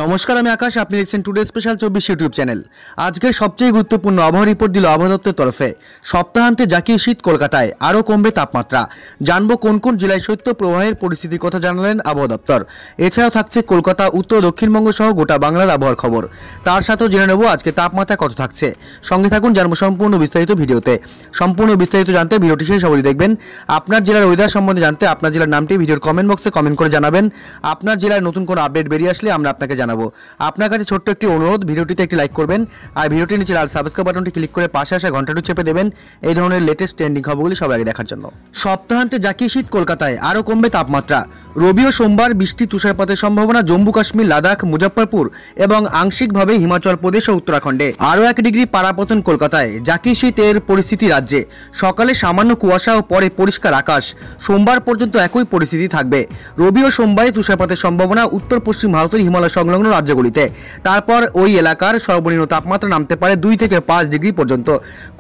নমস্কার, আমি আকাশ। আপনি দেখছেন টুডে স্পেশাল 24 ইউটিউব চ্যানেল। আজকের সবচেয়ে গুরুত্বপূর্ণ আবহাওয়া রিপোর্ট দিল আবহাওয়া দপ্তরের তরফে। সপ্তাহান্তে জাকিয়ে শীত, কলকাতায় আরও কমবে তাপমাত্রা। জানবো কোন কোন জেলায় শৈত্য প্রবাহের পরিস্থিতির কথা জানালেন আবহাওয়া দপ্তর। এছাড়াও থাকছে কলকাতা, উত্তর দক্ষিণবঙ্গ সহ গোটা বাংলার আবহাওয়ার খবর। তার সাথেও জেনে নেব আজকে তাপমাত্রা কত থাকছে। সঙ্গে থাকুন, জানবো সম্পূর্ণ বিস্তারিত ভিডিওতে। সম্পূর্ণ বিস্তারিত জানতে ভিডিওটি শেষ অবধি দেখবেন। আপনার জেলার ওয়েদার সম্বন্ধে জানতে আপনার জেলার নামটি ভিডিওর কমেন্ট বক্সে কমেন্ট করে জানাবেন। আপনার জেলায় নতুন কোনো আপডেট বেরিয়ে আসলে আমরা আপনাকে জানাবো। আপনার কাছে ছোট্ট একটি অনুরোধ, ভিডিওটিতে একটি লাইক করবেন আর ভিডিওটির নিচে লাল সাবস্ক্রাইব বাটনটি ক্লিক করে পাশে আসা ঘন্টাটি চেপে দেবেন এই ধরনের লেটেস্ট ট্রেন্ডিং খবরগুলি সবার আগে দেখার জন্য। সপ্তাহান্তে জাকিয়ে শীত, কলকাতায় আরও কমবে তাপমাত্রা। রবি ও সোমবার বৃষ্টি, তুষারপাতের সম্ভাবনা জম্মু কাশ্মীর, লাদাখ, মুজফ্ফরপুর এবং আংশিকভাবে হিমাচল প্রদেশ ও উত্তরাখণ্ডে। আরও 1 ডিগ্রি পারাপতন কলকাতায়। জাকিয়ে শীতের পরিস্থিতি রাজ্যে। সকালে সামান্য কুয়াশা ও পরে পরিষ্কার আকাশ। সোমবার পর্যন্ত একই পরিস্থিতি থাকবে। রবি ও সোমবারে তুষারপাতের সম্ভাবনা উত্তর পশ্চিম ভারতের হিমালয় সংলগ্ন রাজ্যগুলিতে। তারপর ওই এলাকার সর্বনিম্ন তাপমাত্রা নামতে পারে 2 থেকে 5 ডিগ্রি পর্যন্ত।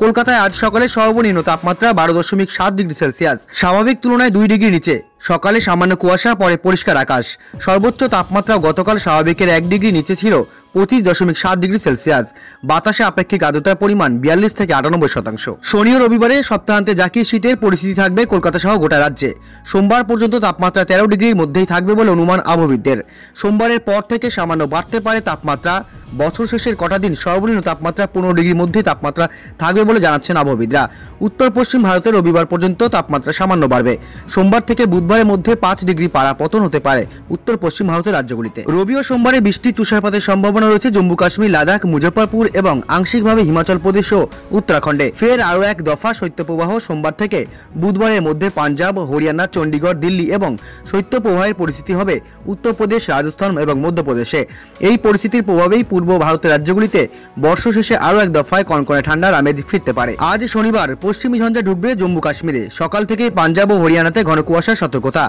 কলকাতায় আজ সকালে সর্বনিম্ন তাপমাত্রা 12.7 ডিগ্রি সেলসিয়াস, স্বাভাবিক তুলনায় 2 ডিগ্রি নিচে। সকালে সামান্য কুয়াশা, পরে পরিষ্কার আকাশ। সর্বোচ্চ তাপমাত্রা গতকাল স্বাভাবিকের 1 ডিগ্রি নিচে ছিল 25.7 ডিগ্রি সেলসিয়াস। বাতাসে আপেক্ষিক আর্দ্রতার পরিমাণ 42 থেকে 98%। শনি ও রবিবারে সপ্তাহান্তে জাকিয়ে শীতের পরিস্থিতি থাকবে কলকাতা সহ গোটা রাজ্যে। সোমবার পর্যন্ত তাপমাত্রা 13 ডিগ্রির মধ্যেই থাকবে বলে অনুমান আবহাওয়িদদের। সোমবারের পর থেকে সামান্য বাড়তে পারে তাপমাত্রা। বছর শেষের কটা দিন সর্বনিম্ন তাপমাত্রা 15 ডিগ্রির মধ্যেই তাপমাত্রা থাকবে বলে জানাচ্ছেন আবহাওয়িদরা। উত্তর পশ্চিম ভারতে রবিবার পর্যন্ত তাপমাত্রা সামান্য বাড়বে। সোমবার থেকে বুধবারের মধ্যে 5 ডিগ্রি পারাপতন হতে পারে উত্তর পশ্চিম ভারতের রাজ্যগুলিতে। রবি ও সোমবারে বৃষ্টি, তুষারপাতের সম্ভাবনা রয়েছে জম্মু কাশ্মীর, লাদাখ, মুজফ্ফরপুর এবং আংশিকভাবে হিমাচল প্রদেশ ও উত্তরাখণ্ডে। ফের আরও এক দফা শৈত্যপ্রবাহ সোমবার থেকে বুধবারের মধ্যে পাঞ্জাব, হরিয়ানা, চণ্ডীগড়, দিল্লি এবং শৈত্যপ্রবাহের পরিস্থিতি হবে উত্তরপ্রদেশ, রাজস্থান এবং মধ্যপ্রদেশে। এই পরিস্থিতির প্রভাবেই পূর্ব ভারতের রাজ্যগুলিতে বর্ষ শেষে আরও এক দফায় কনকনে ঠান্ডার আমেজ ফিরতে পারে। আজ শনিবার পশ্চিমী ঝঞ্ঝা ঢুকবে জম্মু কাশ্মীরে। সকাল থেকে পাঞ্জাব ও হরিয়ানাতে ঘন কুয়াশার সতর্কতা।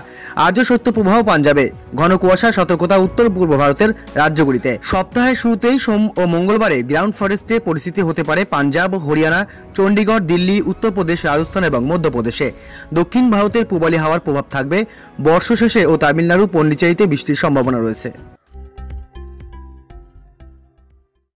আজও শৈত্যপ্রবাহ পাঞ্জাবে, ঘন কুয়াশার সতর্কতা উত্তর পূর্ব ভারতের রাজ্যগুলিতে। সপ্তাহের শুরুতেই সোম ও মঙ্গলবারে গ্রাউন্ড ফরেস্টে পরিস্থিতি হতে পারে পাঞ্জাব, হরিয়ানা, চণ্ডীগড়, দিল্লি, উত্তরপ্রদেশ, রাজস্থান এবং মধ্যপ্রদেশে। দক্ষিণ ভারতের পূবালি হাওয়ার প্রভাব থাকবে। বর্ষ শেষে ও তামিলনাড়ু, পন্ডিচেরিতে বৃষ্টির সম্ভাবনা রয়েছে।